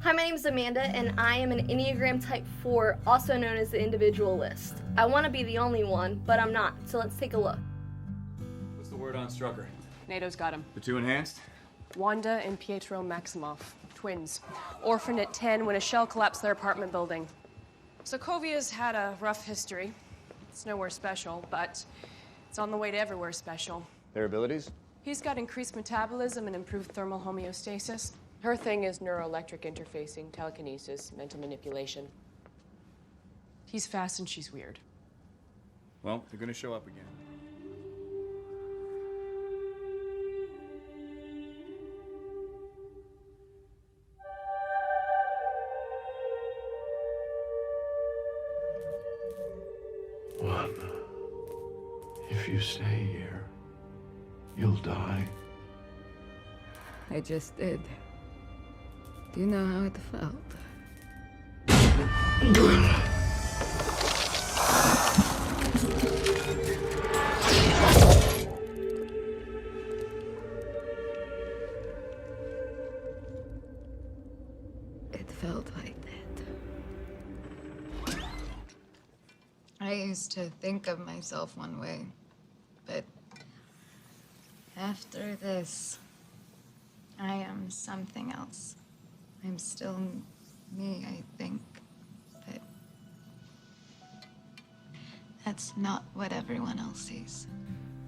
Hi, my name is Amanda, and I am an Enneagram Type 4, also known as the Individualist. I want to be the only one, but I'm not, so let's take a look. What's the word on Strucker? NATO's got him. The two enhanced? Wanda and Pietro Maximoff, twins. Orphaned at 10 when a shell collapsed their apartment building. Sokovia's had a rough history. It's nowhere special, but it's on the way to everywhere special. Their abilities? He's got increased metabolism and improved thermal homeostasis. Her thing is neuroelectric interfacing, telekinesis, mental manipulation. He's fast and she's weird. Well, they're gonna show up again. One, if you stay here, you'll die. I just did. Do you know how it felt? It felt like that. I used to think of myself one way, but after this, I am something else. I'm still me, I think, but that's not what everyone else sees.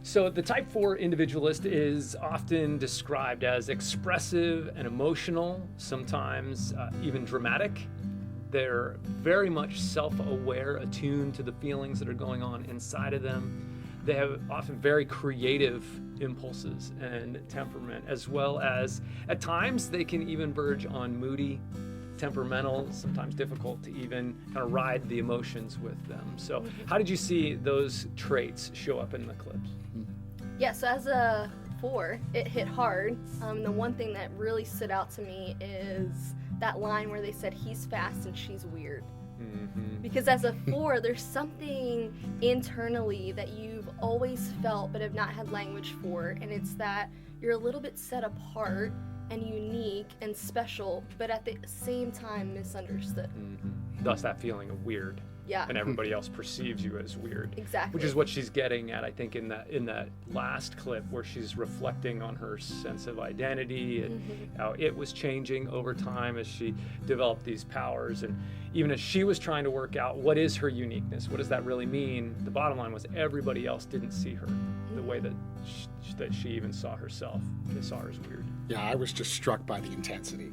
So the type 4 individualist is often described as expressive and emotional, sometimes even dramatic. They're very much self-aware, attuned to the feelings that are going on inside of them. They have often very creative impulses and temperament, as well as at times they can even verge on moody, temperamental, sometimes difficult to even kind of ride the emotions with them. So how did you see those traits show up in the clips? Yeah, so as a 4, it hit hard. The one thing that really stood out to me is that line where they said he's fast and she's weird. Because as a 4, there's something internally that you've always felt but have not had language for, and it's that you're a little bit set apart and unique and special, but at the same time misunderstood. Thus that feeling of weird. Yeah. And everybody else perceives you as weird. Exactly. Which is what she's getting at, I think, in that last clip where she's reflecting on her sense of identity and how it was changing over time as she developed these powers. And even as she was trying to work out what is her uniqueness, what does that really mean, the bottom line was everybody else didn't see her the way that she even saw herself. They saw her as weird. Yeah, I was just struck by the intensity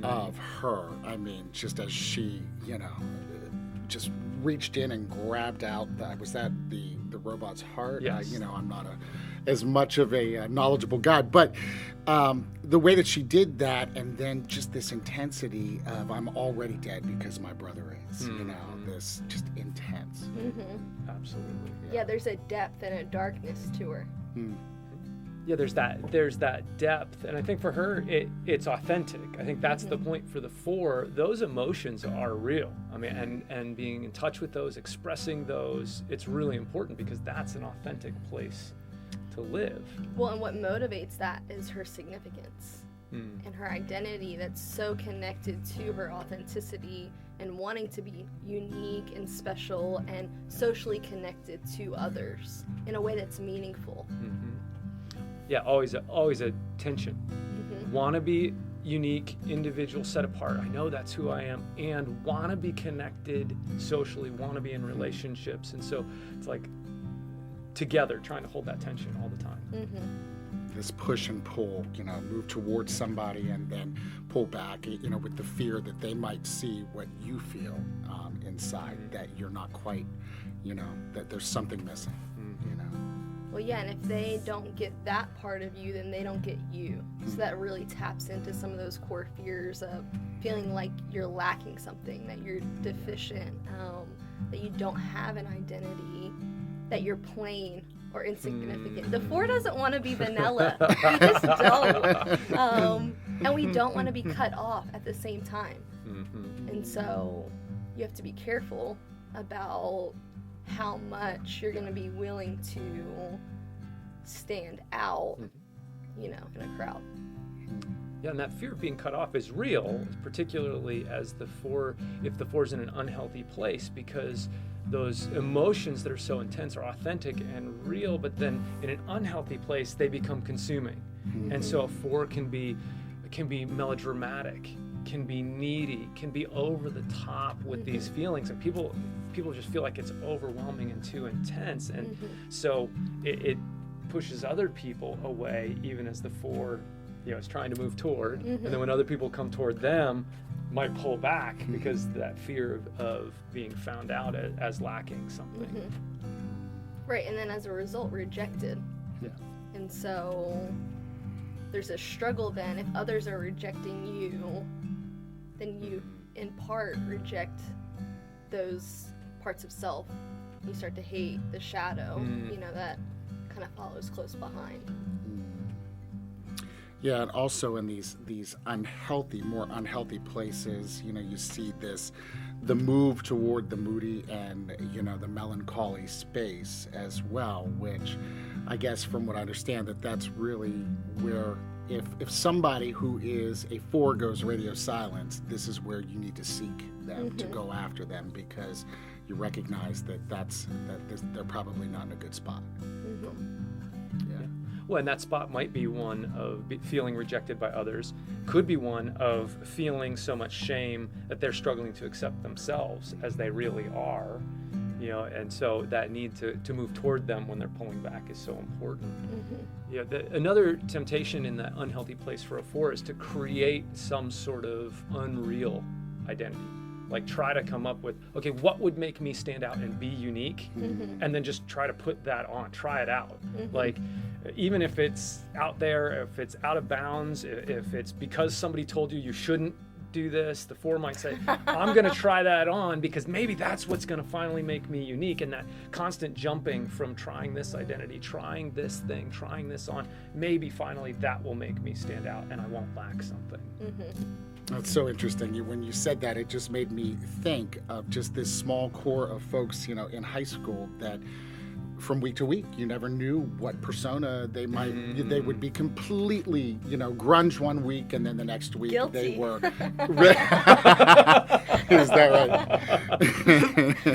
of her. I mean, just as she, just reached in and grabbed out, the robot's heart? Yes. I'm not as much of a knowledgeable guy, but the way that she did that, and then just this intensity of I'm already dead because my brother is, this just intense. Absolutely. Yeah, there's a depth and a darkness to her. Yeah, there's that depth, and I think for her it's authentic. I think that's the point for the 4. Those emotions are real. I mean, and being in touch with those, expressing those, it's really important because that's an authentic place to live. Well, and what motivates that is her significance and her identity that's so connected to her authenticity and wanting to be unique and special and socially connected to others in a way that's meaningful. Yeah, always a tension. Want to be unique, individual, set apart. I know that's who I am, and want to be connected socially, want to be in relationships. And so it's like together trying to hold that tension all the time. This push and pull, move towards somebody and then pull back, with the fear that they might see what you feel inside, that you're not quite, that there's something missing, Well, yeah, and if they don't get that part of you, then they don't get you. So that really taps into some of those core fears of feeling like you're lacking something, that you're deficient, that you don't have an identity, that you're plain or insignificant. The 4 doesn't want to be vanilla. We just don't. And we don't want to be cut off at the same time. And so you have to be careful about how much you're going to be willing to stand out, in a crowd. Yeah, and that fear of being cut off is real, particularly as if the four's in an unhealthy place, because those emotions that are so intense are authentic and real, but then in an unhealthy place, they become consuming. And so a 4 can be melodramatic, can be needy, can be over the top with these feelings, and people just feel like it's overwhelming and too intense, and so it pushes other people away, even as the 4 is trying to move toward, and then when other people come toward them, might pull back because that fear of being found out as lacking something. Right, and then as a result, rejected. Yeah. And so there's a struggle then. If others are rejecting you, then you, in part, reject those parts of self. You start to hate the shadow, that kind of follows close behind. Yeah, and also in these more unhealthy places, you see the move toward the moody and, the melancholy space as well, which I guess from what I understand that's really where if somebody who is a 4 goes radio silent, this is where you need to seek them to go after them, because you recognize that they're probably not in a good spot. Well, and that spot might be one of feeling rejected by others, could be one of feeling so much shame that they're struggling to accept themselves as they really are, and so that need to move toward them when they're pulling back is so important. Another temptation in that unhealthy place for a 4 is to create some sort of unreal identity. Like try to come up with, okay, what would make me stand out and be unique? And then just try to put that on, try it out. Like, even if it's out there, if it's out of bounds, if it's because somebody told you shouldn't do this, the 4 might say, I'm gonna try that on because maybe that's what's gonna finally make me unique. And that constant jumping from trying this identity, trying this thing, trying this on, maybe finally that will make me stand out and I won't lack something. That's so interesting. When you said that, it just made me think of just this small core of folks, in high school that from week to week, you never knew what persona they they would be completely, grunge one week and then the next week Guilty. They were. Is that right?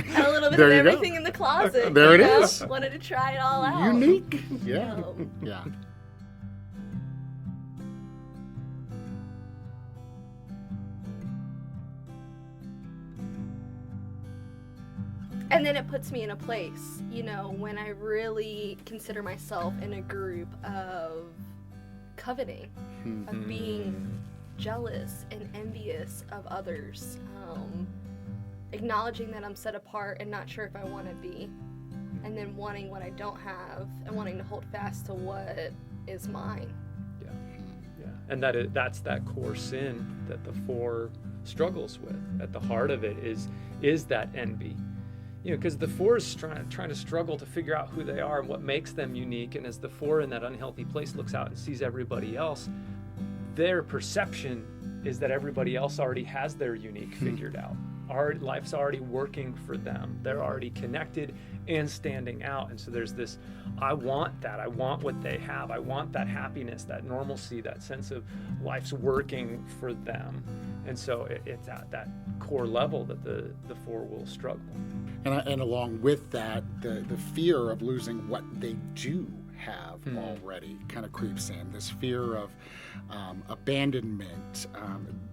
Had a little bit There of you go. everything in the closet. There it is. Wanted to try it all out. Unique. Yeah. Um, Yeah. And then it puts me in a place, when I really consider myself in a group of coveting, of being jealous and envious of others, acknowledging that I'm set apart and not sure if I want to be, and then wanting what I don't have and wanting to hold fast to what is mine. Yeah. And that's that core sin that the 4 struggles with. At the heart of it is that envy. Because the 4 is trying to struggle to figure out who they are and what makes them unique. And as the 4 in that unhealthy place looks out and sees everybody else, their perception is that everybody else already has their unique figured out. Our life's already working for them. They're already connected and standing out. And so there's this, I want that. I want what they have. I want that happiness, that normalcy, that sense of life's working for them. And so it's at that core level that the 4 will struggle. And along with that, the fear of losing what they do have already kind of creeps in. This fear of abandonment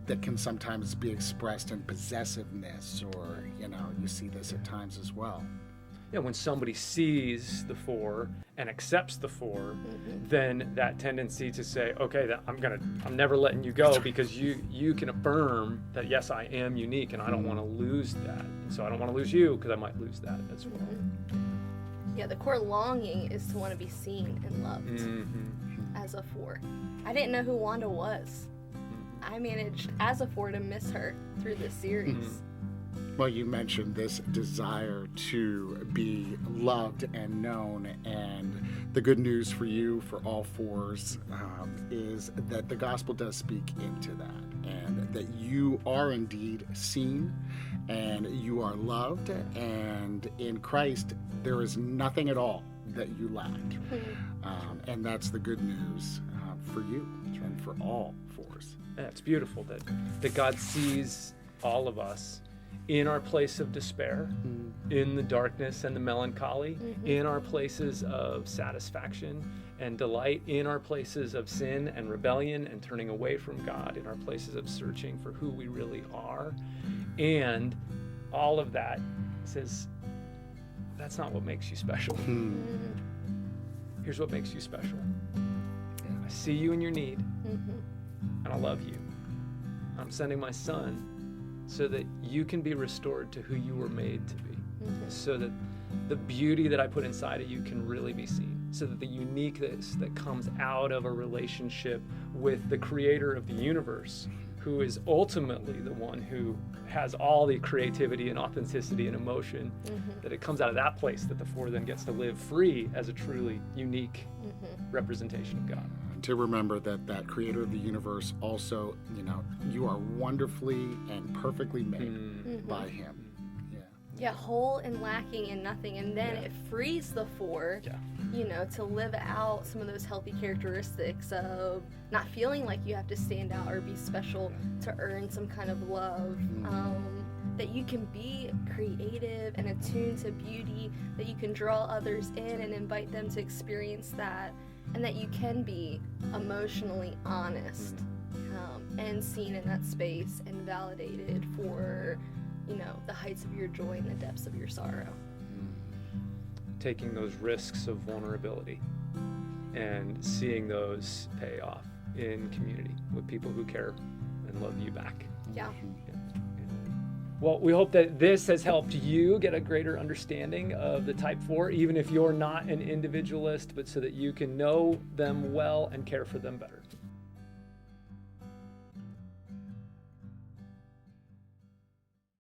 that can sometimes be expressed in possessiveness, or, you see this at times as well. Yeah, when somebody sees the 4 and accepts the 4, then that tendency to say, okay, I'm never letting you go because you can affirm that, yes, I am unique and I don't want to lose that. And so I don't want to lose you because I might lose that as well. Yeah, the core longing is to want to be seen and loved as a 4. I didn't know who Wanda was. I managed as a 4 to miss her through this series. Well, you mentioned this desire to be loved and known, and the good news for you, for all 4s, is that the gospel does speak into that, and that you are indeed seen, and you are loved, and in Christ there is nothing at all that you lack, and that's the good news for you. and for all fours. And it's beautiful that God sees all of us in our place of despair, in the darkness and the melancholy, in our places of satisfaction and delight, in our places of sin and rebellion and turning away from God, in our places of searching for who we really are. And all of that says, that's not what makes you special. Here's what makes you special. I see you in your need, and I love you. I'm sending my son so that you can be restored to who you were made to be, so that the beauty that I put inside of you can really be seen, so that the uniqueness that comes out of a relationship with the creator of the universe, who is ultimately the one who has all the creativity and authenticity and emotion, that it comes out of that place that the four then gets to live free as a truly unique representation of God. To remember that creator of the universe also, you are wonderfully and perfectly made by him. Yeah, whole and lacking in nothing. And then it frees the four, to live out some of those healthy characteristics of not feeling like you have to stand out or be special to earn some kind of love. That you can be creative and attuned to beauty, that you can draw others in and invite them to experience that. And that you can be emotionally honest and seen in that space and validated for, the heights of your joy and the depths of your sorrow. Taking those risks of vulnerability and seeing those pay off in community with people who care and love you back. Yeah. Well, we hope that this has helped you get a greater understanding of the type 4, even if you're not an individualist, but so that you can know them well and care for them better.